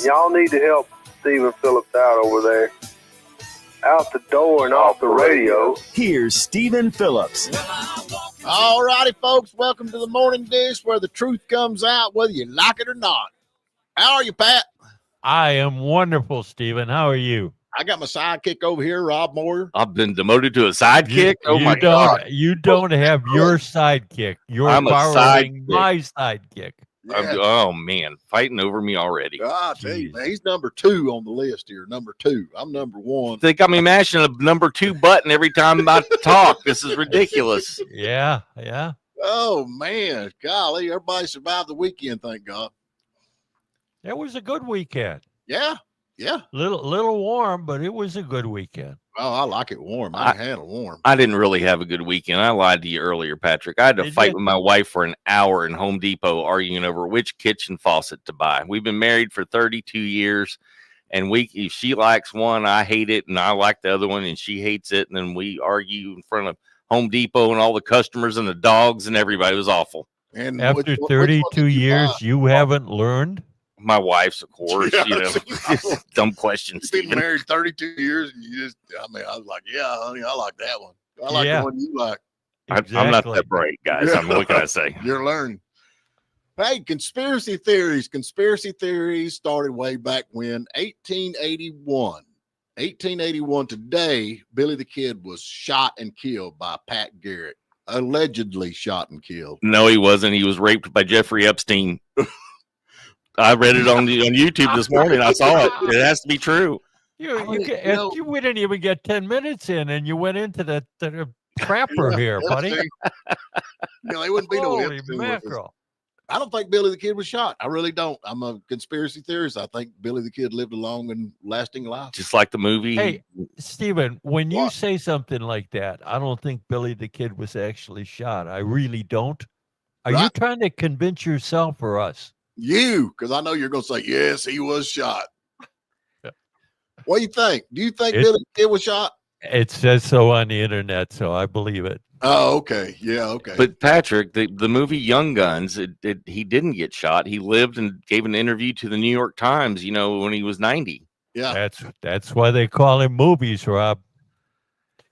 Y'all need to help Steven Phillips out over there. Out the door and off the radio. Here's Steven Phillips. All righty, folks. Welcome to the Morning Dish, where the truth comes out whether you like it or not. How are you, Pat? I am wonderful, Steven. How are you? I got my sidekick over here, Rob Moore. I've been demoted to a sidekick. God! You don't have your sidekick. You're borrowing my sidekick. Yeah. Oh man, fighting over me already. I tell you, man, he's number 2 on the list here. Number 2. I'm number 1. They got me mashing a number 2 button every time I talk. This is ridiculous. Yeah. Oh man, golly, everybody survived the weekend, thank God. It was a good weekend. Yeah. Little warm, but it was a good weekend. Oh, I like it warm. I can handle warm. I didn't really have a good weekend. I lied to you earlier, Patrick. I had to fight with my wife for an hour in Home Depot arguing over which kitchen faucet to buy. We've been married for 32 years, and if she likes one, I hate it, and I like the other one, and she hates it, and then we argue in front of Home Depot and all the customers and the dogs and everybody. It was awful. And after 32 years, you haven't learned? My wife's, of course, Yeah. Dumb question, You've been Steven. married 32 years, and I was like, yeah, honey, I like that one. I like the one you like. I'm not that bright, guys. What can I say? You're learning. Hey, conspiracy theories. Conspiracy theories started way back when, 1881. 1881 today, Billy the Kid was shot and killed by Pat Garrett. Allegedly shot and killed. No, he wasn't. He was raped by Jeffrey Epstein. I read it on YouTube this morning. I saw it. It has to be true. You didn't even get 10 minutes in, and you went into the trapper here, buddy. They wouldn't be no Holy Epstein. mackerel. I don't think Billy the Kid was shot. I really don't. I'm a conspiracy theorist. I think Billy the Kid lived a long and lasting life. Just like the movie. Hey, Steven, when you say something like that, I don't think Billy the Kid was actually shot. I really don't. Are you trying to convince yourself or us? You, because I know you're going to say, yes, he was shot. What do you think? Do you think Billy the Kid was shot? It says so on the internet, so I believe it. Oh, okay. Yeah, okay. But Patrick, the movie Young Guns, he didn't get shot. He lived and gave an interview to the New York Times, when he was 90. Yeah. That's why they call him movies, Rob.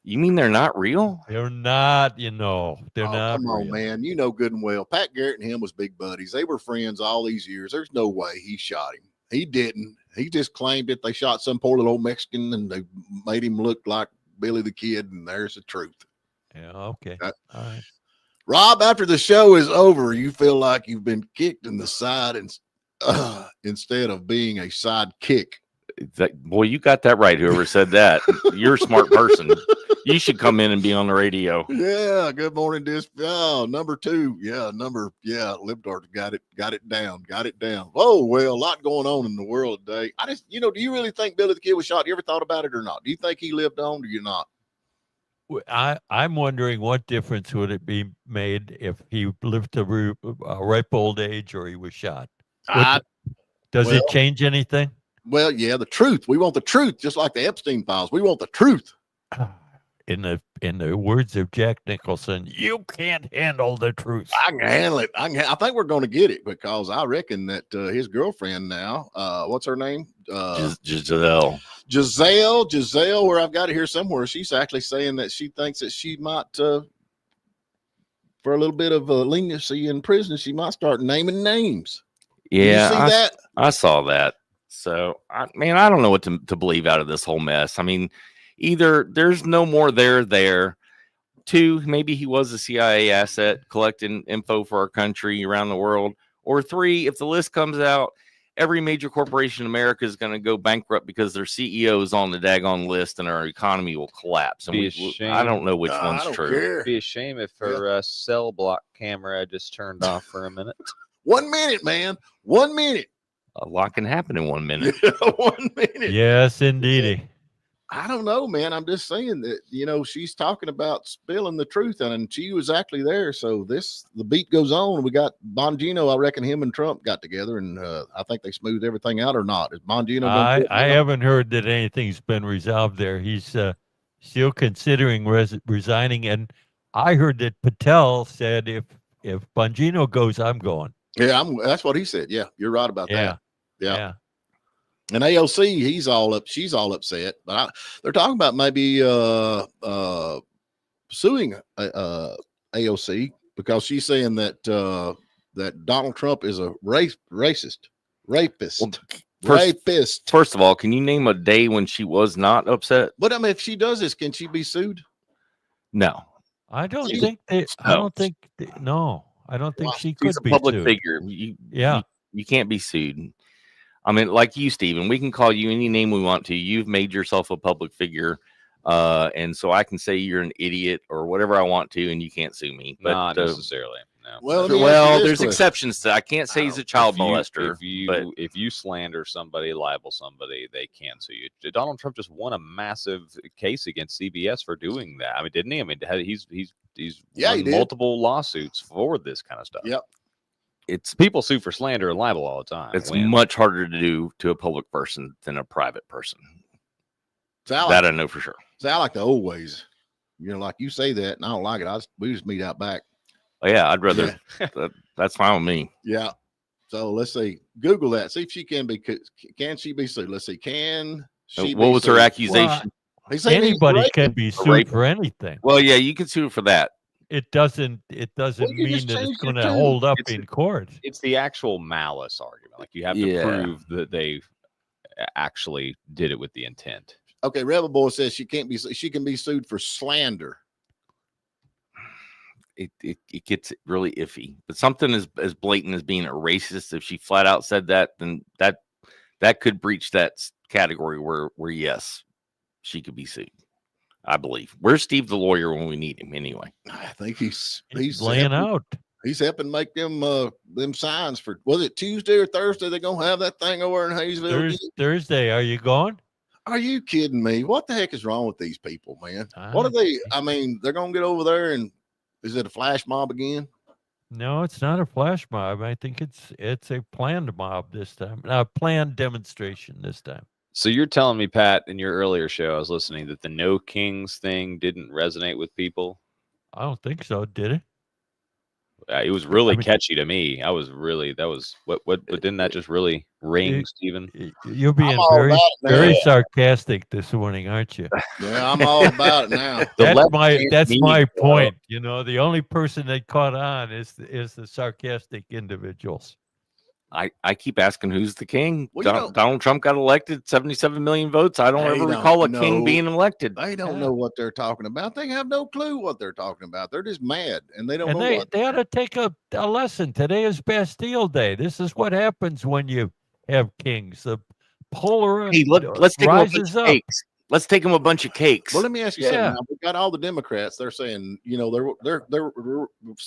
You mean they're not real? They're not, they're not. Come on, real. man. You know good and well. Pat Garrett and him was big buddies. They were friends all these years. There's no way he shot him. He didn't. He just claimed that they shot some poor little old Mexican and they made him look like Billy the Kid, and there's the truth. Yeah, okay. All right. Rob, after the show is over, you feel like you've been kicked in the side instead of being a sidekick. Boy, you got that right. Whoever said that, you're a smart person. You should come in and be on the radio. Yeah. Good morning, Disc. Oh, number 2. Yeah. Libtard got it down. Oh, well, a lot going on in the world today. Do you really think Billy the Kid was shot? You ever thought about it or not? Do you think he lived on or you not? I'm wondering what difference would it be made if he lived to a ripe old age or he was shot? Does it change anything? Well, yeah, the truth. We want the truth, just like the Epstein files. We want the truth. In the words of Jack Nicholson, you can't handle the truth. I can handle it. I think we're going to get it because I reckon that his girlfriend now, what's her name? Giselle. Giselle, where I've got it here somewhere. She's actually saying that she thinks that she might, for a little bit of leniency in prison, she might start naming names. Yeah, Did you see that? I saw that. So, I don't know what to believe out of this whole mess. I mean, either there's no more there. 2, maybe he was a CIA asset collecting info for our country around the world. Or 3, if the list comes out, every major corporation in America is going to go bankrupt because their CEO is on the daggone list and our economy will collapse. And I don't know which one's true. It'd be a shame if her cell block camera just turned off for a minute. 1 minute, man. 1 minute. A lot can happen in 1 minute. 1 minute. Yes, indeedy. I don't know, man. I'm just saying that, she's talking about spilling the truth, and she was actually there. So the beat goes on. We got Bongino. I reckon him and Trump got together, and I think they smoothed everything out or not. Is Bongino? I haven't heard that anything's been resolved there. He's still considering resigning, and I heard that Patel said if Bongino goes, I'm going. Yeah, that's what he said. Yeah, you're right about that. Yeah. And AOC, she's all upset. But they're talking about maybe suing AOC because she's saying that that Donald Trump is a rapist. First of all, can you name a day when she was not upset? But I mean, if she does this, can she be sued? No. I don't think she could She's a be public sued. figure. You can't be sued. I mean, like you, Steven, we can call you any name we want to. You've made yourself a public figure. And so I can say you're an idiot or whatever I want to, and you can't sue me. But not necessarily. No. Well, there's exceptions to that. I can't say he's a child molester. If you slander somebody, libel somebody, they can sue you. Donald Trump just won a massive case against CBS for doing that. I mean, didn't he? I mean, he's won multiple lawsuits for this kind of stuff. Yep. It's people sue for slander and libel all the time. It's much harder to do to a public person than a private person. That I know for sure. So I like the old ways. You know, like you say that, and I don't like it. We just meet out back. Oh, yeah, I'd rather. That's fine with me. Yeah. So let's see. Google that. See if she can be. Can she be sued? Let's see. Can she? What was her accusation? Well, anybody can be sued for anything. Well, yeah, you can sue for that. It doesn't mean that it's going to hold up in court. It's the actual malice argument. Like you have to prove that they actually did it with the intent. Okay, Rebel Boy says she can be sued for slander. It gets really iffy. But something as blatant as being a racist, if she flat out said that, then that could breach that category where yes, she could be sued. I believe. Where's Steve the lawyer when we need him anyway? I think he's laying out. He's helping make them signs for, was it Tuesday or Thursday? They're gonna have that thing over in Hayesville. Thursday. Are you going? Are you kidding me? What the heck is wrong with these people, man? What are they? I mean, they're gonna get over there, and is it a flash mob again? No, it's not a flash mob. I think it's a planned mob this time. A planned demonstration this time. So you're telling me, Pat, in your earlier show, I was listening, that the No Kings thing didn't resonate with people? I don't think so. Did it? It was really catchy to me. But didn't that just really ring, Steven? You're being very sarcastic this morning, aren't you? Yeah, I'm all about it now. That's my point. You know, the only person that caught on is the sarcastic individuals. I keep asking who's the king. Well, Donald Trump got elected, 77 million votes. I don't ever recall a king being elected. They don't know what they're talking about. They have no clue what they're talking about. They're just mad, and they don't know what. They ought to take a lesson. Today is Bastille Day. This is what happens when you have kings. The polar let's take rises up. Cakes. Let's take them a bunch of cakes. Well, let me ask you something. Now, we've got all the Democrats. They're saying, you know, they're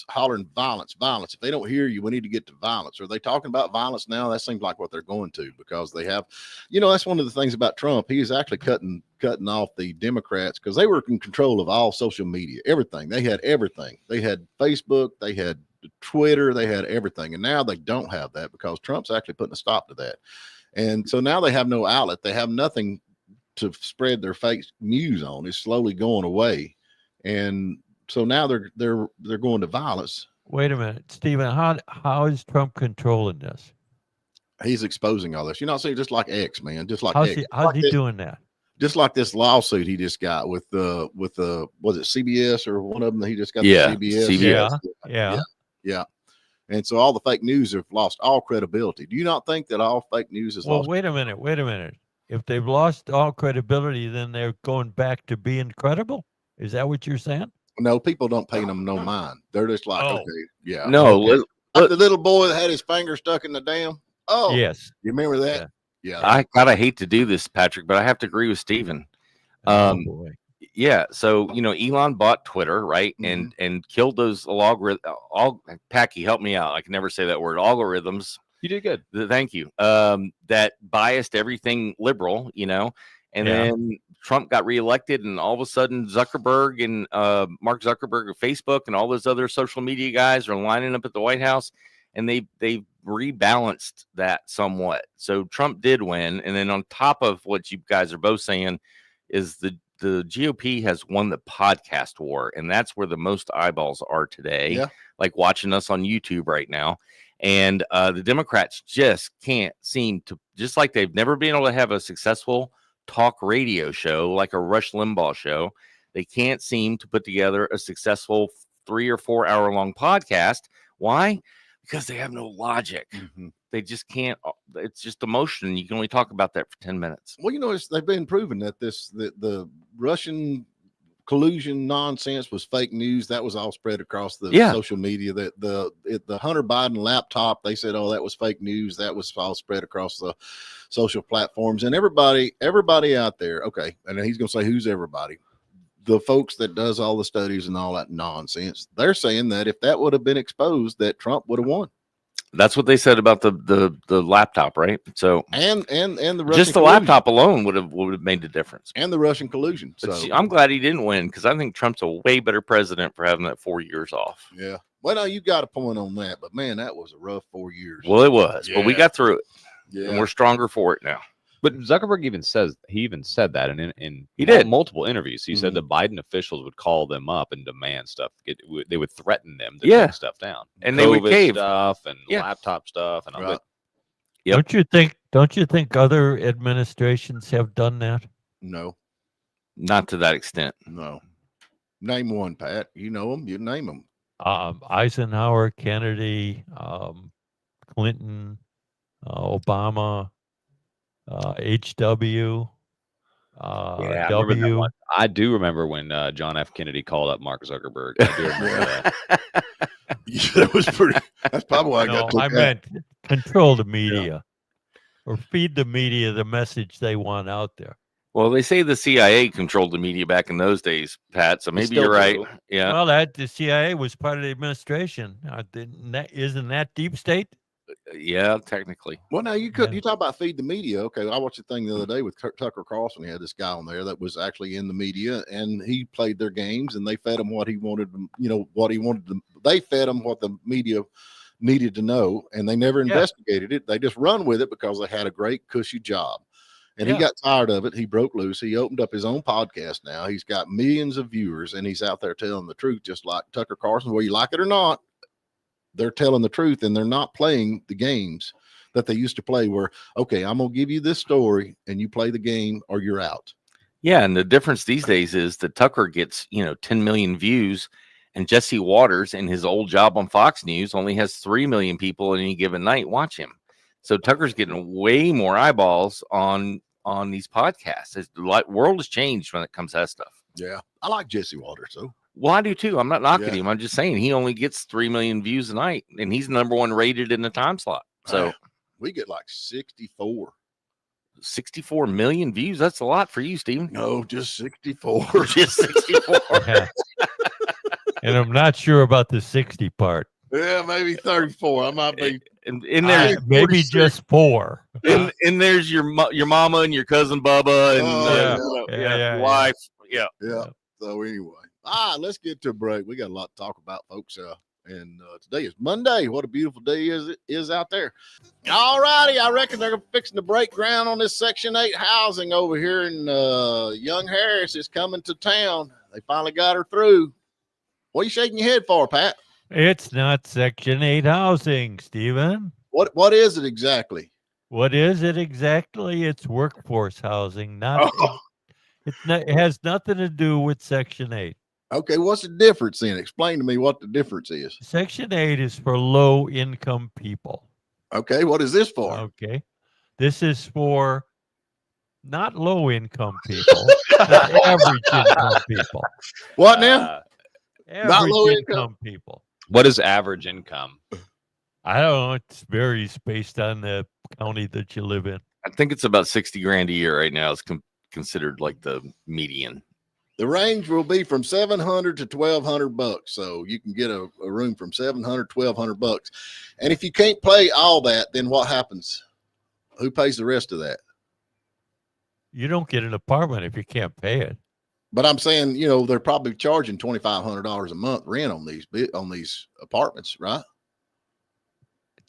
hollering violence. If they don't hear you, we need to get to violence. Are they talking about violence now? That seems like what they're going to, because they have, you know, that's one of the things about Trump. He is actually cutting off the Democrats because they were in control of all social media, everything. They had everything. They had Facebook, they had Twitter, they had everything. And now they don't have that because Trump's actually putting a stop to that. And so now they have no outlet. They have nothing to spread their fake news on. It's slowly going away, and so now they're going to violence. Wait a minute, Steven. How is Trump controlling this? He's exposing all this. You know, see, just like X, man, just like how's X. How's he doing that? Just like this lawsuit he just got with was it CBS or one of them that he just got? Yeah, CBS. Yeah. And so all the fake news have lost all credibility. Do you not think that all fake news is lost? Well, wait a minute. If they've lost all credibility, then they're going back to being credible. Is that what you're saying? No, people don't pay them no mind. They're just like, okay, yeah. No, okay. Like the little boy that had his finger stuck in the dam. Oh, yes. You remember that? Yeah. I gotta hate to do this, Patrick, but I have to agree with Steven. Boy. Yeah. So, you know, Elon bought Twitter, right? Mm-hmm. And killed those Packy, help me out. I can never say that word. Algorithms. You did good. Thank you. That biased everything liberal, you know, and then Trump got reelected, and all of a sudden Zuckerberg and Mark Zuckerberg of Facebook and all those other social media guys are lining up at the White House, and they rebalanced that somewhat. So Trump did win, and then on top of what you guys are both saying is the GOP has won the podcast war, and that's where the most eyeballs are today, like watching us on YouTube right now. And the Democrats just can't seem to, just like they've never been able to have a successful talk radio show like a Rush Limbaugh show. They can't seem to put together a successful 3 or 4 hour long podcast. Why? Because they have no logic. They just can't. It's just emotion. You can only talk about that for 10 minutes. Well, they've been proven that the Russian collusion nonsense was fake news. That was all spread across the social media. That the Hunter Biden laptop, they said, oh, that was fake news. That was all spread across the social platforms. And everybody out there, okay, and he's going to say, who's everybody? The folks that does all the studies and all that nonsense, they're saying that if that would have been exposed, that Trump would have won. That's what they said about the laptop, right? So and the Russian just the laptop alone would have made the difference. And the Russian collusion. But So I'm glad he didn't win, because I think Trump's a way better president for having that 4 years off. Yeah. Well, no, you got a point on that, but man, that was a rough 4 years. Well, it was, but we got through it. Yeah. And we're stronger for it now. But Zuckerberg even said that in He did multiple interviews. He said that Biden officials would call them up and demand stuff. They would threaten them to take stuff down, and they would cave stuff and laptop stuff and all that. Don't you think other administrations have done that? No, not to that extent. No. Name one, Pat. You know them. You name them. Eisenhower, Kennedy, Clinton, Obama. HW, W. I do remember when John F. Kennedy called up Mark Zuckerberg. I do remember that. That was pretty. That's probably why I got. I meant control the media, or feed the media the message they want out there. Well, they say the CIA controlled the media back in those days, Pat. So maybe you're right. Yeah. Well, the CIA was part of the administration. Isn't that deep state? Yeah, technically. Well, now you talk about feed the media. Okay, I watched a thing the other day with Tucker Carlson. He had this guy on there that was actually in the media, and he played their games, and they fed him what he wanted. They fed him what the media needed to know, and they never investigated it. They just run with it because they had a great cushy job. And he got tired of it. He broke loose. He opened up his own podcast now. He's got millions of viewers, and he's out there telling the truth, just like Tucker Carlson, whether you like it or not. They're telling the truth, and they're not playing the games that they used to play where, okay, I'm going to give you this story and you play the game or you're out. Yeah. And the difference these days is that Tucker gets, 10 million views, and Jesse Waters in his old job on Fox News only has 3 million people in any given night watch him. So Tucker's getting way more eyeballs on these podcasts. The world has changed when it comes to that stuff. Yeah. I like Jesse Waters, though. Well, I do too. I'm not knocking him. I'm just saying he only gets 3 million views a night, and he's number one rated in the time slot. So we get like 64 million views. That's a lot for you, Steven. No, just 64. Just 64. And I'm not sure about the 60 part. Yeah, maybe 34. I might be. In there, maybe just 4. And there's your mama and your cousin Bubba and your wife. Yeah. So anyway. Let's get to a break. We got a lot to talk about, folks. And today is Monday. What a beautiful day is out there. All righty. I reckon they're fixing to break ground on this Section 8 housing over here in Young Harris is coming to town. They finally got her through. What are you shaking your head for, Pat? It's not Section 8 housing, Stephen. What is it exactly? What is it exactly? It's workforce housing. It has nothing to do with Section 8. Okay, what's the difference then? Explain to me what the difference is. Section 8 is for low-income people. Okay, what is this for? Okay, this is for not low-income people, but average-income people. What now? Average-income people. What is average income? I don't know. It varies based on the county that you live in. I think it's about 60 grand a year right now. It's considered like the median. The range will be from $700 to $1,200. So you can get a room from $700, $1,200. And if you can't pay all that, then what happens? Who pays the rest of that? You don't get an apartment if you can't pay it. But I'm saying, they're probably charging $2,500 a month rent on these apartments, right?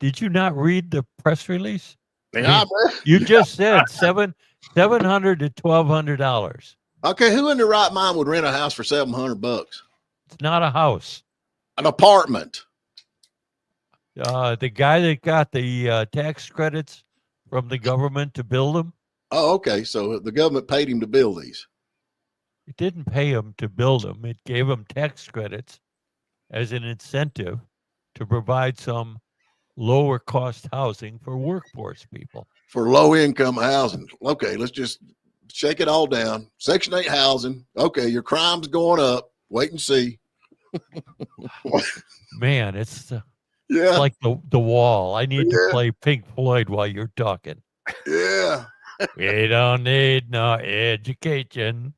Did you not read the press release? Yeah, you just said $700 to $1,200. Okay, who in their right mind would rent a house for $700? It's not a house. An apartment. the guy that got the tax credits from the government to build them. Oh, okay. So the government paid him to build these. It didn't pay him to build them. It gave him tax credits as an incentive to provide some lower cost housing for workforce people. For low income housing. Okay, let's just shake it all down. Section 8 housing. Okay, your crime's going up. Wait and see. Man, it's Yeah. like the Wall. I need to play Pink Floyd while you're talking. Yeah. We don't need no education.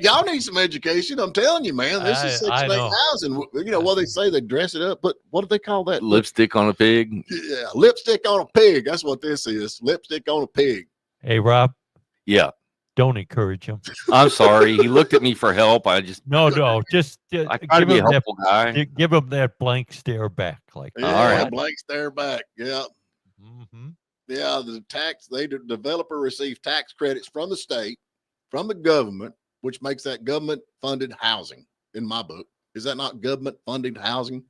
Y'all need some education. I'm telling you, man. This is Section 8 housing. You know what they say? They dress it up, but what do they call that? Lipstick on a pig. Yeah, lipstick on a pig. That's what this is. Lipstick on a pig. Hey, Rob. Yeah. Don't encourage him. I'm sorry. He looked at me for help. I just no. Just I try to be a helpful guy. Give him that blank stare back. Like, yeah, all right, blank stare back. Yeah. Mm-hmm. Yeah, the developer received tax credits from the state, from the government, which makes that government funded housing in my book. Is that not government funded housing?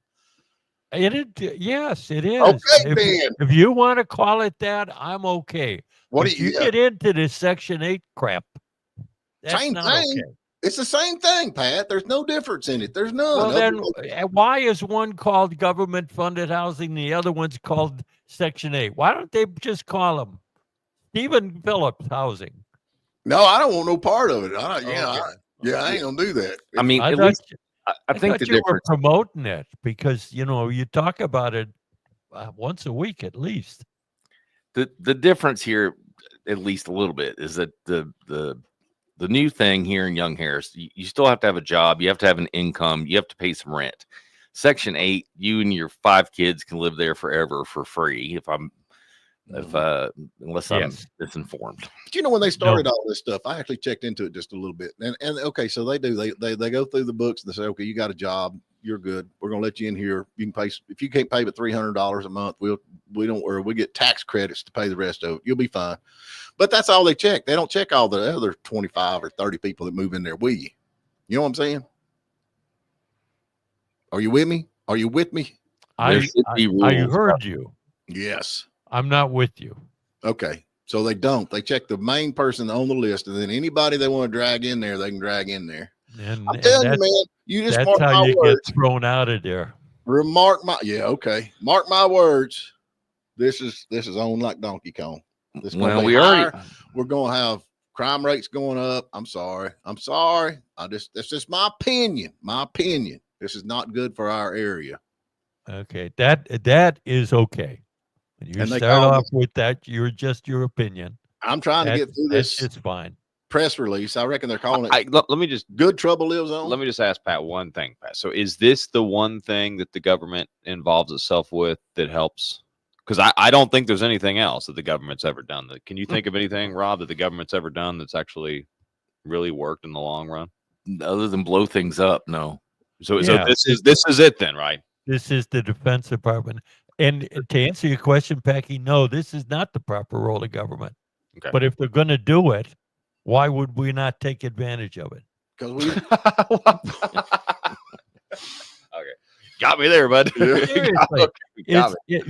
Yes, it is. Okay, if you want to call it that, I'm okay. What do you get into this Section 8 crap? That's same not thing. Okay. It's the same thing, Pat. There's no difference in it. There's none. Well, then why is one called government funded housing, the other one's called Section 8? Why don't they just call them Steven Phillips housing? No, I don't want no part of it. I ain't gonna do that. I mean, I think the you were difference. promoting it because you talk about it once a week at least. The difference here, at least a little bit, is that the new thing here in Young Harris, you still have to have a job, you have to have an income, you have to pay some rent. Section 8, you and your 5 kids can live there forever for free. Unless I'm misinformed. You know, when they started all this stuff, I actually checked into it just a little bit. And okay, so they go through the books and they say, okay, you got a job, you're good. We're gonna let you in here. You can pay, if you can't pay but $300 a month, we get tax credits to pay the rest of it. You'll be fine. But that's all they check. They don't check all the other 25 or 30 people that move in there with you. You know what I'm saying? Are you with me? Are you with me? I heard you. Yes. I'm not with you. Okay. So they don't. They check the main person on the list, and then anybody they want to drag in there, they can drag in there. And, I'm telling you, man, you just that's mark how my you words. get thrown out of there. Okay. Mark my words. This is on like Donkey Kong. We're gonna have crime rates going up. I'm sorry. That's just my opinion. This is not good for our area. Okay. That is okay. You start off with that, your opinion. I'm trying to get through this. It's fine. Press release. I reckon they're calling it. Let me just good trouble lives on. Let me just ask Pat one thing, Pat. So is this the one thing that the government involves itself with that helps? Because I don't think there's anything else that the government's ever done. Can you think of anything, Rob, that the government's ever done that's actually really worked in the long run? Other than blow things up, no. So this is it then, right? This is the Defense Department. And to answer your question, Packy, no, this is not the proper role of government. Okay. But if they're going to do it, why would we not take advantage of it? Because we okay, got me there, bud. Seriously,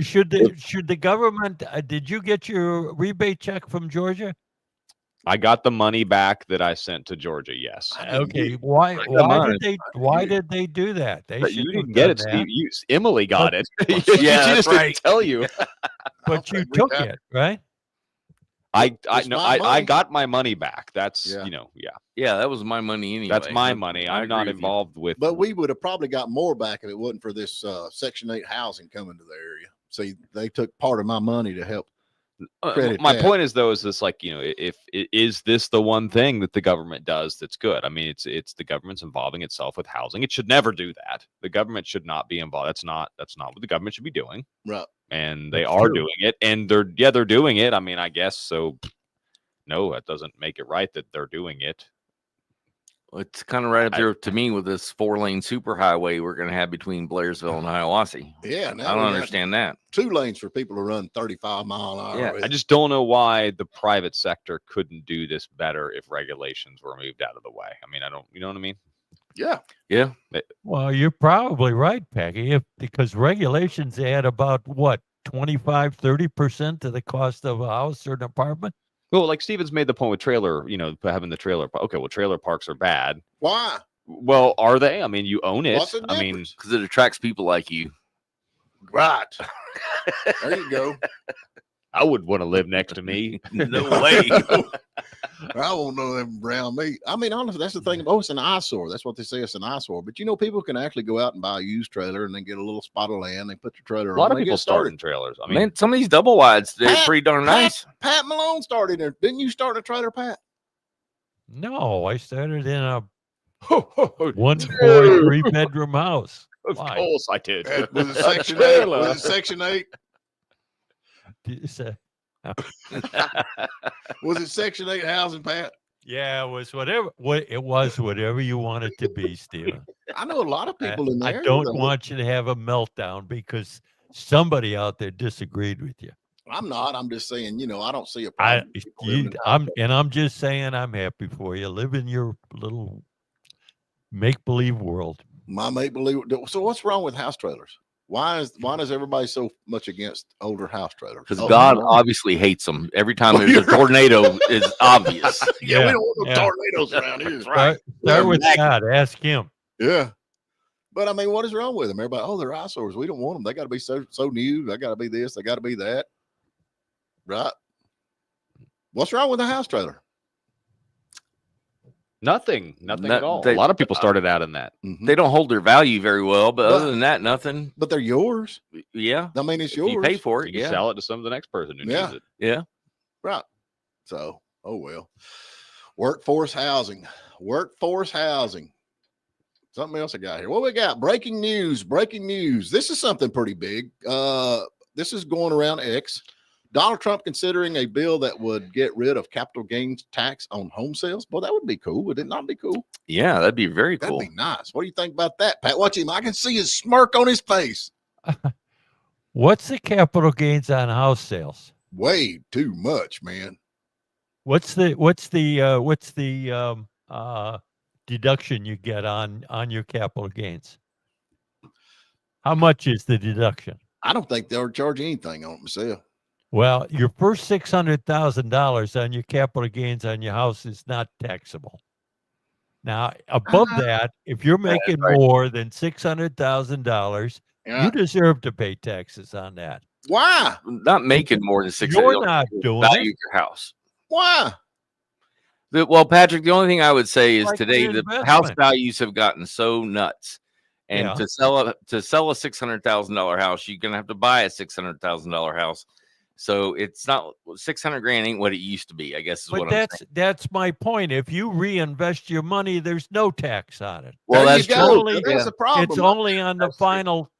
should the government? Did you get your rebate check from Georgia? I got the money back that I sent to Georgia. Yes. Okay. Why did they do that? You didn't get it, Steve. Emily got it. Yeah, she just didn't tell you. But you took it, right? I got my money back. That's yeah, that was my money anyway. That's my money. I'm not involved with. But we would have probably got more back if it wasn't for this Section 8 housing coming to the area. See, they took part of my money to help. My point is though, is this like, if is this the one thing that the government does that's good? I mean, it's the government's involving itself with housing. It should never do that. The government should not be involved. That's not what the government should be doing. Right. And they are doing it, and they're doing it. I mean, I guess so. No, that doesn't make it right that they're doing it. It's kind of right up there to me with this 4-lane superhighway we're going to have between Blairsville and Hiawassee. Yeah, I don't understand that. 2 lanes for people to run 35-mile-an-hour. Yeah, I just don't know why the private sector couldn't do this better if regulations were moved out of the way. I mean, you know what I mean? Yeah. Yeah. Well, you're probably right, Peggy, because regulations add about what, 25-30% to the cost of a house or an apartment. Well, like Steven's made the point with trailer, having the trailer. Okay, well, trailer parks are bad. Why? Well, are they? I mean, you own it. What's the I mean, difference? Because it attracts people like you. Right. There you go. I wouldn't want to live next to me. No way. I won't know them around me. I mean, honestly, that's the thing. Oh, it's an eyesore. That's what they say. It's an eyesore. But people can actually go out and buy a used trailer and then get a little spot of land. They put the trailer on. A lot of they people get start started. in trailers. I mean, Man, some of these double wides, they're Pat- pretty darn nice. Pat Malone started there. Didn't you start a trailer, Pat? No, I started in a of 1-4 3-bedroom house. Why? course I did. Was it A Section 8? trailer. Was it Section 8? You say- Was it Section 8 housing, Pat? Yeah, it was whatever you want it to be, Steven. I know a lot of people in there. I don't want you to have a meltdown because somebody out there disagreed with you. I'm not. I'm just saying, I don't see a problem. with people living in I'm just saying I'm happy for you. Live in your little make-believe world. my make-believe. So what's wrong with house trailers? Why is everybody so much against older house trailers? Because Oh, God no. obviously hates them. Every time there's a tornado, it's obvious. Yeah, we don't want no yeah. tornadoes around here. Start with God. Ask him. Yeah. But I mean, what is wrong with them? Everybody, they're eyesores. We don't want them. They got to be so new. They got to be this. They got to be that. Right. What's wrong with a house trailer? Nothing at all. They- a lot of people started out in that. Mhm. They don't hold their value very well, but other than that, nothing. But they're yours. Yeah. I mean, it's If yours. you pay for You it, can yeah. sell it to the next person who Yeah. needs it. Yeah. Right. So, oh well. Workforce housing. Something else I got here. What we got? Breaking news. This is something pretty big. This is going around X. Donald Trump considering a bill that would get rid of capital gains tax on home sales. Boy, that would be cool. Would it not be cool? Yeah, that'd be very That'd cool. be nice. What do you think about that, Pat? Watch him. I can see his smirk on his face. What's the capital gains on house sales? Way too much, man. What's the deduction you get on your capital gains? How much is the deduction? I don't think they'll charge anything on it myself. Well, your first $600,000 on your capital gains on your house is not taxable. Now, above that, if you're making more than $600,000, you deserve to pay taxes on that. Why? Not making more than $600. You're not doing value it. your house. Why? Well, Patrick, the only thing I would say is Like an today the investment. house values have gotten so nuts, and Yeah. to sell a $600,000 house, you're gonna have to buy a $600,000 house. So it's not $600,000 ain't what it used to be, I guess is But what I'm saying. that's my point. If you reinvest your money, there's no tax on it. Well, There that's you go. true. That's Yeah. the problem. It's only on the That's true. final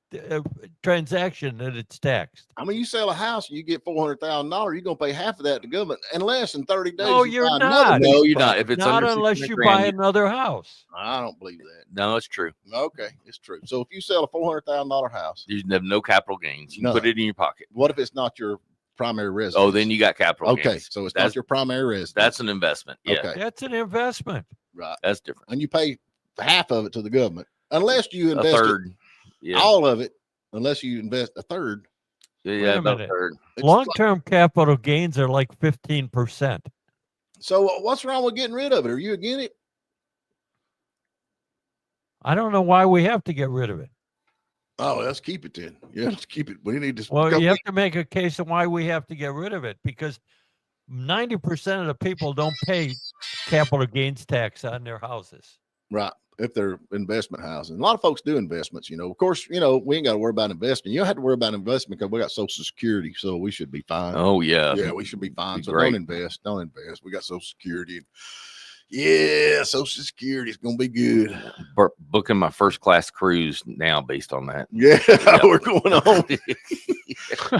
transaction that it's taxed. I mean, you sell a house and you get $400,000, you're gonna pay half of that to government, and less in 30 days. No, you you're buy not. another No, piece you're of not. property. If it's Not under unless you $600,000, buy another house. I don't believe that. no, it's true. Okay, it's true. So if you sell a $400,000 house, You have no capital gains. You No. put it in your pocket. what if it's not your primary residence? Oh, then you got capital okay, gains. so it's That's- not your primary residence. That's an investment. Yeah, Okay. That's an investment. right, that's different. and you pay half of it to the government, unless you A invest third. Yeah, all of it. Unless you invest a third. yeah, a about a minute. third. It's Long-term capital gains are like 15%. So what's wrong with getting rid of it? Are you against it? I don't know why we have to get rid of it. Oh, let's keep it then. Yeah, let's keep it. We need to. Well, you have to make a case of why we have to get rid of it, because 90% of the people don't pay capital gains tax on their houses. Right. If they're investment housing. A lot of folks do investments, Of course, we ain't got to worry about investment. You don't have to worry about investment because we got Social Security, so we should be fine. Oh yeah, Yeah, we should be fine. Be So great. don't invest. Don't invest. We got Social Security. Yeah, Social Security is gonna be good. Booking my first class cruise now based on that. Yeah, we're going on.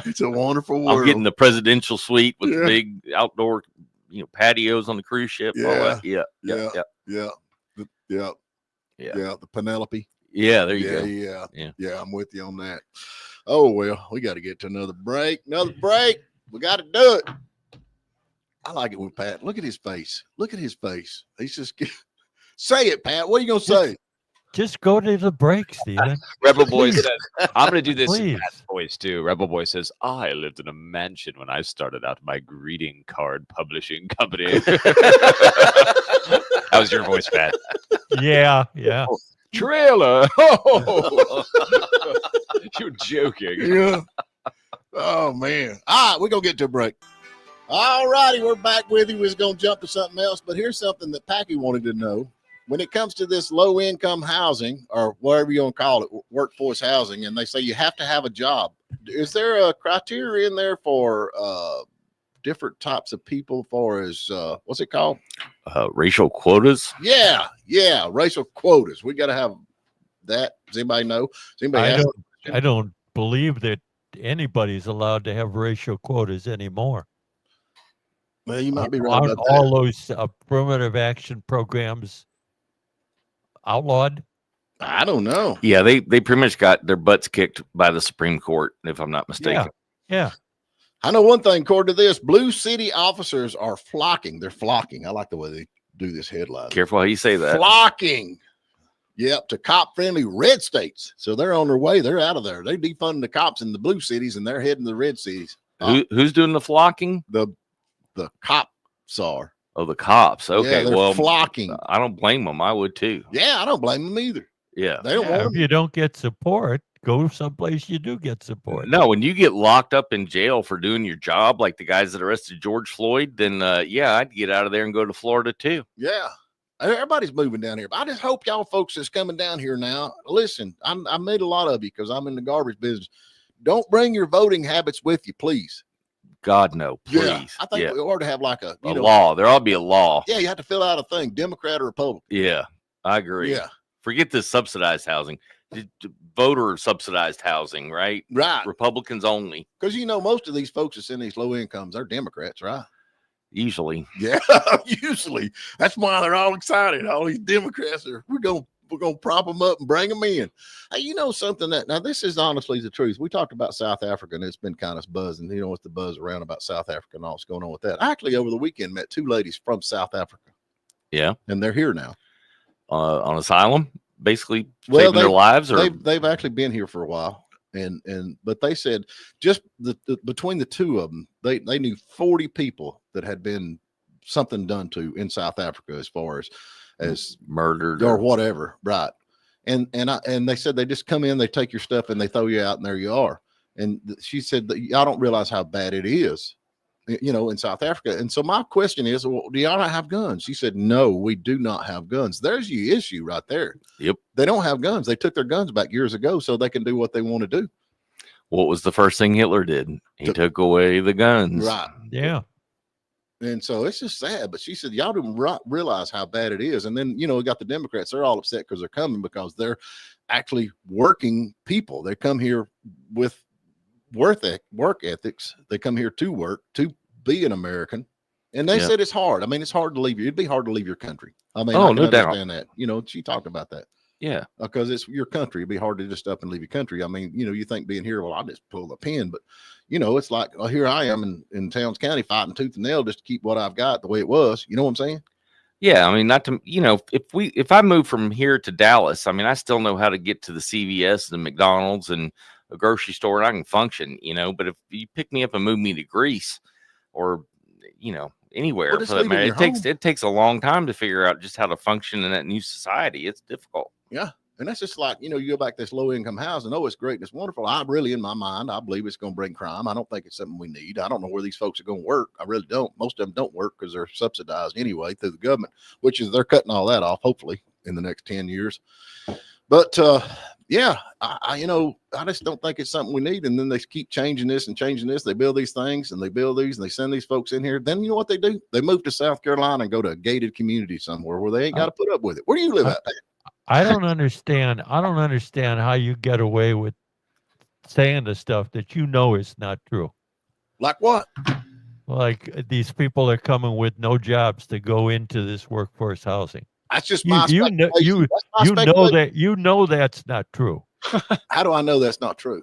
It's a wonderful world. I'm getting the presidential suite with Yeah. the big outdoor, patios on the cruise ship. All that. Yeah, Yeah. yeah. yeah, yeah, Yeah. The Penelope. Yeah, there you go. Yeah. I'm with you on that. Oh well, we got to get to another break. We got to do it. I like it with Pat. Look at his face. He's just say it, Pat. What are you gonna say? Just go to the break, Steven. Rebel Boy says, I'm going to do this in Please. Pat's voice too. Rebel Boy says, I lived in a mansion when I started out my greeting card publishing company. That was your voice, Pat. Yeah. Trailer. Oh. You're joking. Yeah. Oh, man. All right, we're going to get to a break. All righty, we're back with you. We're going to jump to something else, but here's something that Packy wanted to know. When it comes to this low-income housing, or whatever you want to call it, workforce housing, and they say you have to have a job, is there a criteria in there for different types of people for as, what's it called? Racial quotas. Yeah, racial quotas. We got to have that. Does anybody know? Does anybody I don't believe that anybody's allowed to have racial quotas anymore. Well, you might be right Aren't about that. all those affirmative action programs outlawed? I don't know. Yeah, they pretty much got their butts kicked by the Supreme Court, if I'm not mistaken. Yeah. I know one thing, according to this, blue city officers are flocking. They're flocking. I like the way they do this headline. Careful how you say that. Flocking. Yep, to cop-friendly red states. So they're on their way. They're out of there. They're defunding the cops in the blue cities, and they're heading to the red cities. Who's doing the flocking? The cops are. Oh, the cops. Okay, Yeah, they're well, flocking. I don't blame them. I would too. Yeah, I don't blame them either. Yeah. They don't Yeah, want if you don't get support, go someplace you do get support. No, when you get locked up in jail for doing your job, like the guys that arrested George Floyd, then yeah, I'd get out of there and go to Florida too. Yeah. Everybody's moving down here. But I just hope y'all folks that's coming down here now, listen, I made a lot of you because I'm in the garbage business. Don't bring your voting habits with you, please. God, no, please. Yeah, I think we ought to have like a law. There ought to be a law. Yeah, you have to fill out a thing, Democrat or Republican. Yeah, I agree. Yeah. Forget this subsidized housing. Voter subsidized housing, right? Right. Republicans only. Because, most of these folks that's in these low incomes, they're Democrats, right? Usually. Yeah, usually. That's why they're all excited. All these Democrats we're gonna prop them up and bring them in. Hey, something now this is honestly the truth. We talked about South Africa and it's been kind of buzzing. What's the buzz around about South Africa and all that's going on with that. I actually over the weekend met two ladies from South Africa. Yeah. And they're here now. On asylum, basically saving their lives, or they've actually been here for a while. But they said just between the two of them, they knew 40 people that had been something done to in South Africa as far as murdered or whatever. Right. And they said they just come in, they take your stuff and they throw you out and there you are. And she said that y'all don't realize how bad it is, in South Africa. And so my question is, well, do y'all not have guns? She said, no, we do not have guns. There's your issue right there. Yep. They don't have guns. They took their guns back years ago so they can do what they want to do. What was the first thing Hitler did? He took away the guns. Right. Yeah. And so it's just sad. But she said, y'all don't realize how bad it is. And then, we got the Democrats. They're all upset because they're coming because they're actually working people. They come here with work ethics. They come here to work, to be an American. And they said it's hard. I mean, it's hard to leave you. It'd be hard to leave your country. I mean, I can understand that. She talked about that. Yeah. Because it's your country. It'd be hard to just up and leave your country. I mean, you think being here, well, I'll just pull the pin. But, it's like, here I am in Towns County fighting tooth and nail just to keep what I've got the way it was. You know what I'm saying? Yeah. I mean, not to, if I move from here to Dallas, I mean, I still know how to get to the CVS and McDonald's and a grocery store and I can function, but if you pick me up and move me to Greece or, anywhere for that matter, it takes a long time to figure out just how to function in that new society. It's difficult. Yeah. And that's just like, you go back to this low income housing. Oh, it's great and it's wonderful. I really, in my mind, I believe it's going to bring crime. I don't think it's something we need. I don't know where these folks are going to work. I really don't. Most of them don't work because they're subsidized anyway through the government, which is they're cutting all that off, hopefully, in the next 10 years. But, yeah, I just don't think it's something we need. And then they keep changing this and changing this. They build these things and they build these and they send these folks in here. Then you know what they do? They move to South Carolina and go to a gated community somewhere where they ain't got to put up with it. Where do you live at? I don't understand how you get away with saying the stuff that is not true. Like what? Like these people are coming with no jobs to go into this workforce housing. That's just my speculation. You know that's not true. How do I know that's not true?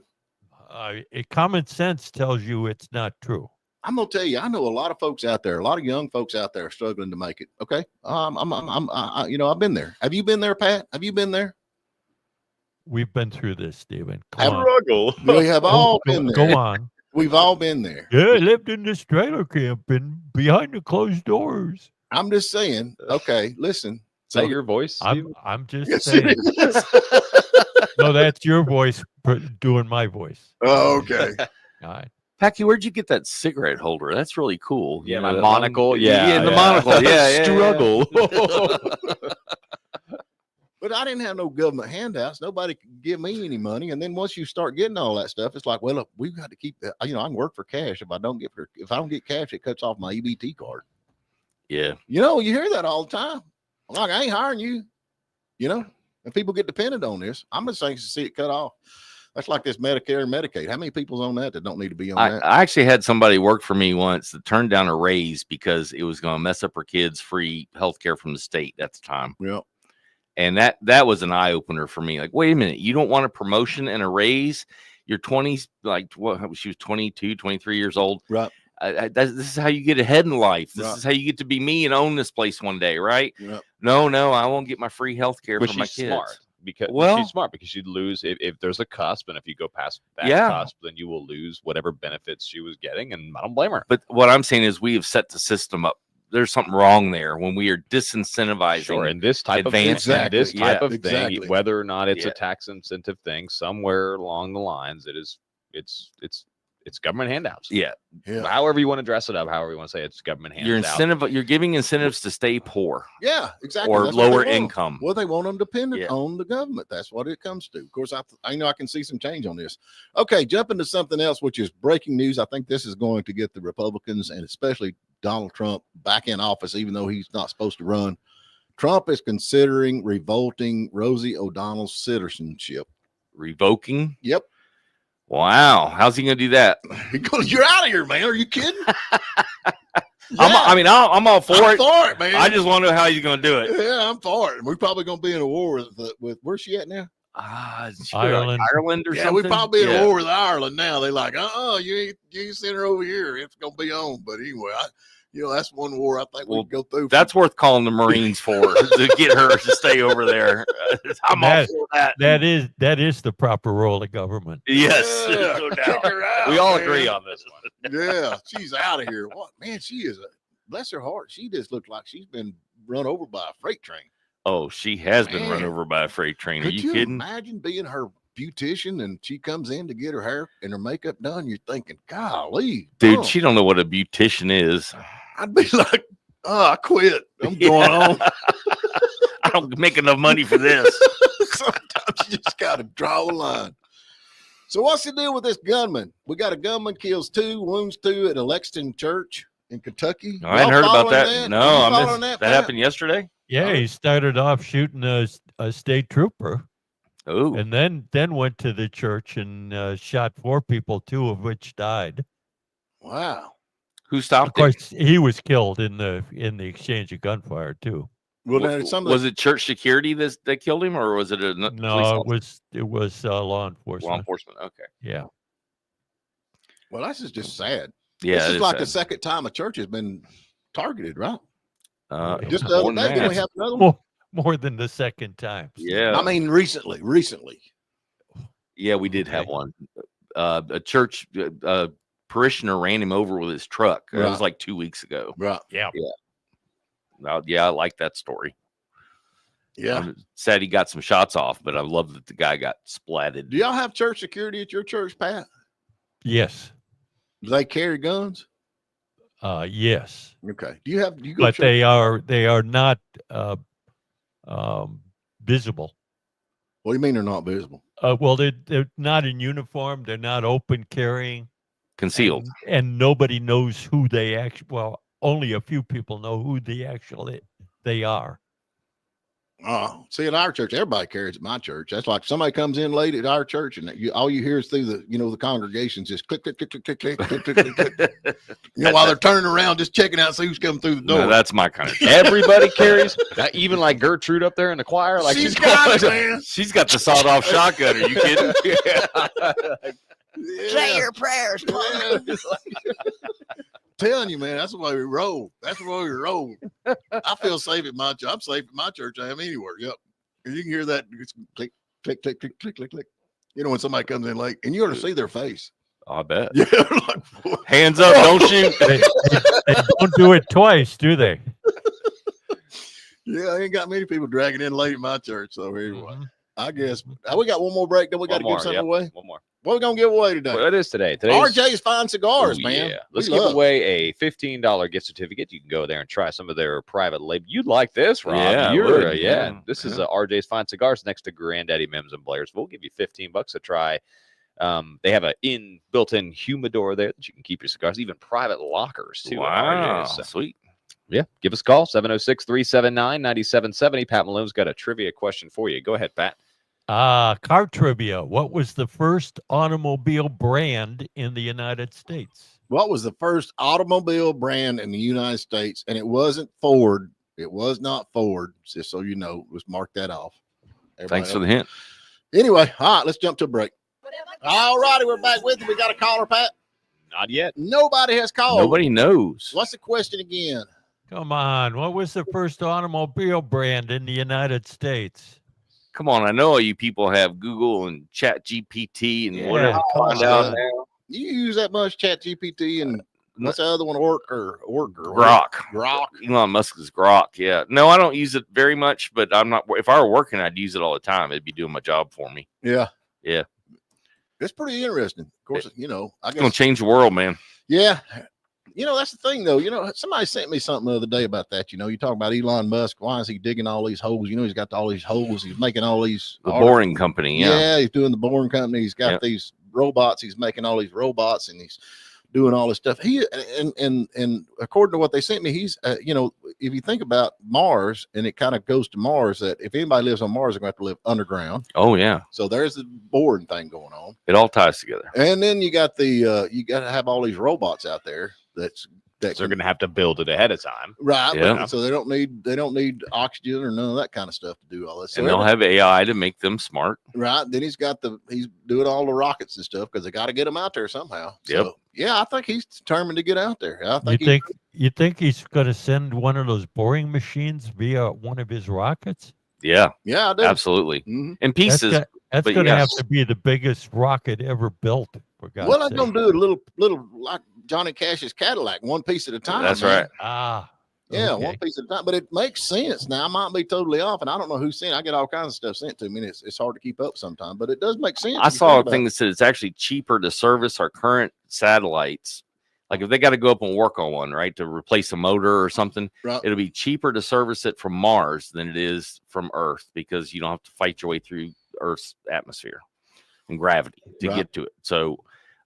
Common sense tells you it's not true. I'm gonna tell you, I know a lot of folks out there, a lot of young folks out there struggling to make it. Okay, I've been there. Have you been there, Pat? Have you been there? We've been through this, Steven. Come on. Struggle. We have all been there. Go on. We've all been there. Yeah, I lived in this trailer camp and behind the closed doors. I'm just saying. Okay, listen. Is that your voice? I'm just Yes, saying. it is. No, that's your voice doing my voice. Oh, okay. All right. Packy, where'd you get that cigarette holder? That's really cool. Yeah, You my know, that monocle. long- Yeah, the yeah. monocle. Yeah, Struggle. But I didn't have no government handouts. Nobody could give me any money. And then once you start getting all that stuff, it's like, well, look, we've got to keep that. You know, I can work for cash. If I don't get cash, it cuts off my EBT card. Yeah. You know, you hear that all the time. I'm like, I ain't hiring you. You know, and people get dependent on this. I'm just anxious to see it cut off. That's like this Medicare and Medicaid. How many people's on that don't need to be on that? I actually had somebody work for me once that turned down a raise because it was going to mess up her kids' free health care from the state at the time. Yeah. And that was an eye opener for me. Like, wait a minute, you don't want a promotion and a raise? You're 20, like what? She was 22, 23 years old. Right. This is how you get ahead in life. This Right. is how you get to be me and own this place one day, right? Yep. No, I won't get my free health care But for my she's kids. smart because Well- she's smart because she'd lose if there's a cusp, and if you go past that Yeah. cusp, then you will lose whatever benefits she was getting, and I don't blame her. But what I'm saying is we have set the system up. There's something wrong there when we are disincentivizing. Sure, and this type of advanced thing, Exactly. this type Yeah, of exactly. thing, whether or not it's Yeah. a tax incentive thing, somewhere along the lines, it's government handouts. Yeah. Yeah. However you want to dress it up, however you want to say it, it's government handouts. You're giving incentives to stay poor Yeah, exactly. or That's what they lower want. income. Well, they want them dependent Yeah. on the government. That's what it comes to. Of course, I know I can see some change on this. Okay, jumping to something else, which is breaking news. I think this is going to get the Republicans and especially Donald Trump back in office, even though he's not supposed to run. Trump is considering revoking Rosie O'Donnell's citizenship. Revoking? Yep. Wow. How's he going to do that? Because you're out of here, man. Are you kidding? I'm all for I'm it. for it, man. I just want to know how he's going to do it. Yeah, I'm for it. We're probably going to be in a war with where's she at now? Ireland. Ireland or Yeah, something. we're probably in Yeah. a war with Ireland now. They like, you ain't send her over here. It's gonna be on. But anyway, that's one war I think we'll go through. That's worth calling the Marines for to get her to stay over there. I'm all for that. That is the proper role of government. Yes, Yeah, no kick doubt. her out, We all man. agree on this one. Yeah, she's out of here. What man? She is bless her heart. She just looks like she's been run over by a freight train. Oh, she has been run Man. over by a freight train. Are Could you kidding? imagine being her beautician and she comes in to get her hair and her makeup done? You're thinking, golly, Dude, she don't know what a beautician is. I'd be like, I quit. I'm going on. I don't make enough money for this. Sometimes you just got to draw a line. So what's the deal with this gunman? We got a gunman kills 2, wounds 2 at a Lexington church in Kentucky. I hadn't heard about that. No, I I missed missed. That Pat? happened yesterday. Yeah, he started off shooting a state trooper, Oh, and then went to the church and shot 4 people, 2 of which died. Wow. who Of stopped it? course, he was killed in the exchange of gunfire too. Well, now, some of Was it church security that killed him, or was it a police No, officer? it was law enforcement. Law enforcement? Okay. Yeah. well, this is just sad. Yeah, this it is is like the sad. second time a church has been targeted, right? more Just the other than day, didn't we that. have another one? More than the second time. Yeah, I mean, recently. yeah, we did have Okay. one. A church parishioner ran him over with his truck. It Right. was like 2 weeks ago. Right. Yeah. Yeah, I like that story. Yeah. I'm sad he got some shots off, but I love that the guy got splatted. Do y'all have church security at your church, Pat? Yes. Do they carry guns? Yes. Okay. Do you go But to church? they are not visible. What do you mean they're not visible? Well, they're not in uniform. They're not open carrying. Concealed. And nobody knows who they actually. Well, only a few people know who they are. See, at our church, everybody carries at my church. That's like somebody comes in late at our church, and all you hear is through the congregations just click, click, click, click, click, click, click, click, click, click. While they're turning around, just checking out, see who's coming through the door. No, that's my kind of. Everybody carries, even like Gertrude up there in the choir. Like She's got it, man. She's got the sawed-off shotgun. Are you kidding? Say your prayers, Telling you, man, that's the way we roll. That's the way we roll. I feel safe at my church. I'm safe at my church. I am anywhere. Yep. And you can hear that. It's click, click, click, click, click, click, click. You know, when somebody comes in late and you ought to see their face. I bet. Yeah. Like, Hands up, don't shoot. They don't do it twice, do they? yeah, I ain't got many people dragging in late at my church. So anyway, Mhm. I guess we got one more break. Then we got to give something away. One more. What are we going to give away today? Well, it is today. Today's RJ's Fine Cigars, Oh, man. Yeah. Let's give away a $15 gift certificate. You can go there and try some of their private label. You'd like this, Rob. Yeah, I You're, would, yeah. yeah. This is RJ's Fine Cigars next to Granddaddy Mims and Blair's. We'll give you $15 to try. They have a built-in humidor there that you can keep your cigars, even private lockers too. Wow, So, sweet. yeah, give us a call 706-379-9770. Pat Malone's got a trivia question for you. Go ahead, Pat. Car trivia. What was the first automobile brand in the United States? What was the first automobile brand in the United States? And it wasn't Ford. It was not Ford. Just so you know, let's mark that off. Thanks for the hint. Anyway, all right, let's jump to a break. All righty, we're back with you. We got a caller, Pat. Not yet. Nobody has called. Nobody knows. What's the question again? Come on. What was the first automobile brand in the United States? Come on, I know all you people have Google and Chat GPT and Yeah, whatever. come Find on. out now. You use that much Chat GPT and what's the other one? Orc or Grok. Grok. Elon Musk's Grok. Yeah. No, I don't use it very much, but I'm not. If I were working, I'd use it all the time. It'd be doing my job for me. Yeah. Yeah. It's pretty interesting. Of course, you know, I It's gonna guess. change the world, man. Yeah. You know, that's the thing, though. You know, somebody sent me something the other day about that. You know, you talk about Elon Musk. Why is he digging all these holes? You know, he's got all these holes. He's making all these. The Boring Company. Yeah. He's doing the Boring Company. He's got these robots. He's making all these robots and he's doing all this stuff. He and according to what they sent me, he's you know, if you think about Mars and it kind of goes to Mars, that if anybody lives on Mars, they're going to have to live underground. Oh yeah. So there's the boring thing going on. It all ties together. And then you got the you got to have all these robots out there that They're going to have to build it ahead of time. right. Yeah. So they don't need oxygen or none of that kind of stuff to do all this. So And they'll have AI to make them smart. right. Then he's doing all the rockets and stuff because they got to get them out there somehow. Yep. So, yeah, I think he's determined to get out there. I You think he's going to send one of those boring machines via one of his rockets? Yeah, yeah, I do. absolutely. Mhm. In pieces. That's but going to have yes. to be the biggest rocket ever built. For God's Well, I'm sake. gonna do it a little like Johnny Cash's Cadillac, one piece at a time. That's man. right. Yeah, okay. one piece at a time. But it makes sense. Now I might be totally off, and I don't know who sent. I get all kinds of stuff sent to me, and it's hard to keep up sometimes. But it does make sense. I if you saw a think about thing it. that said it's actually cheaper to service our current satellites. Like if they got to go up and work on one, right, to replace a motor or something, Right. it'll be cheaper to service it from Mars than it is from Earth because you don't have to fight your way through Earth's atmosphere and gravity to Right. get to it. So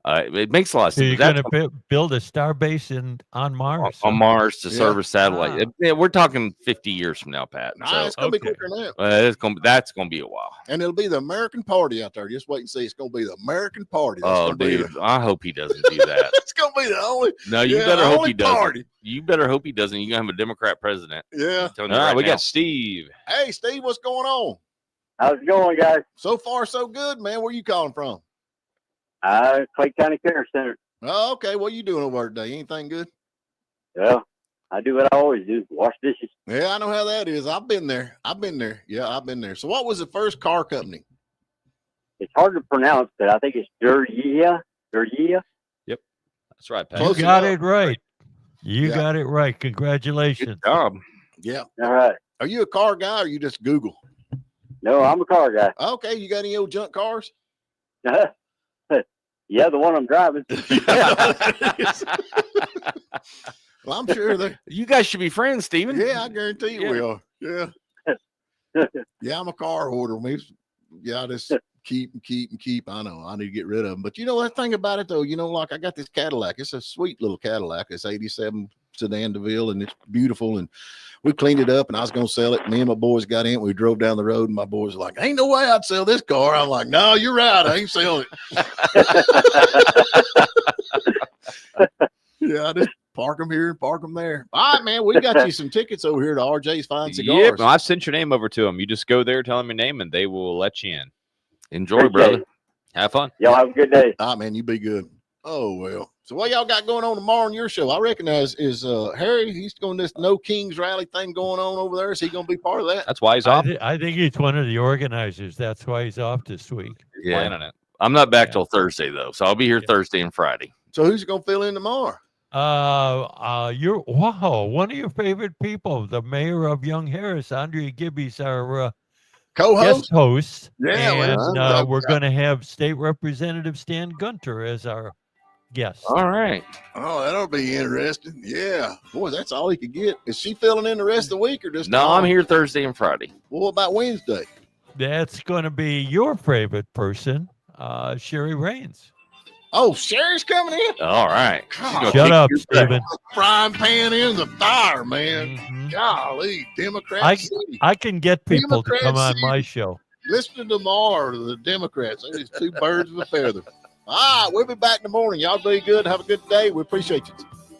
it makes a lot of So sense. you're That's going to build a star base on Mars? on Mars to Yeah. service satellite. Ah. Yeah, we're talking 50 years from now, Pat. Nah, So it's gonna be okay. quicker than that. that's gonna be a while. And it'll be the American Party out there. Just wait and see. It's gonna be the American Party. That's Oh, gonna be dude, I hope he doesn't do that. it's gonna be the only. No, you Yeah, better the hope only he doesn't. party. You better hope he doesn't. You're gonna have a Democrat president. Yeah. I'm telling All you right, right we now. got Steve. Hey, Steve, what's going on? How's it going, guys? So far, so good, man. Where you calling from? Clay County Care Center. Oh, okay. What are you doing over today? Anything good? Well, I do what I always do: wash dishes. Yeah, I know how that is. I've been there. Yeah, I've been there. So, what was the first car company? It's hard to pronounce, but I think it's Dergia. Dergia. That's right, Pat. You Close got enough. it right. You Yeah. got it right. Congratulations. Good job. Yeah. All right. Are you a car guy or you just Google? No, I'm a car guy. Okay. You got any old junk cars? Yeah, the one I'm driving. Well, I'm sure they. You guys should be friends, Steven. Yeah, I guarantee you Yeah. we are. Yeah. Yeah, I'm a car hoarder. Yeah, I just keep and keep. I know I need to get rid of them. But you know that thing about it though, you know, like I got this Cadillac. It's a sweet little Cadillac. It's 87 sedan DeVille and it's beautiful. And we cleaned it up and I was gonna sell it. Me and my boys got in. We drove down the road and my boys were like, "Ain't no way I'd sell this car." I'm like, "No, you're right. I ain't selling it." Yeah, I just park them here and park them there. All right, man. We got you some tickets over here to RJ's Fine Cigars. Yep, no, I've sent your name over to them. You just go there, tell them your name, and they will let you in. Enjoy, Appreciate brother. it. Have fun. Y'all have a good day. All right, man. You be good. Oh well. So what y'all got going on tomorrow on your show? I recognize is Harry. He's doing this No Kings rally thing going on over there. Is he going to be part of that? That's why he's off. I think he's one of the organizers. That's why he's off this week. Yeah. Planning it. I'm not back till Thursday though, so I'll be here Thursday and Friday. So who's going to fill in tomorrow? You're one of your favorite people, the mayor of Young Harris, Andrea Gibby's our Co-host? guest host. Yeah, and we're going to have State Representative Stan Gunter as our guest. All right. Oh, that'll be interesting. Yeah. Boy, that's all he could get. Is she filling in the rest of the week or just No, I'm here Thursday and Friday. Well, what about Wednesday? That's going to be your favorite person, Sherry Raines. Oh, Sherry's coming in? All right. God, Shut up, Stephen. frying pan in the fire, man. Mhm. Golly, Democrat City. I can get people to come on Democrat my show. Listen to Mar, the Democrats. They're two birds of a feather. All right, we'll be back in the morning. Y'all be good. Have a good day. We appreciate you.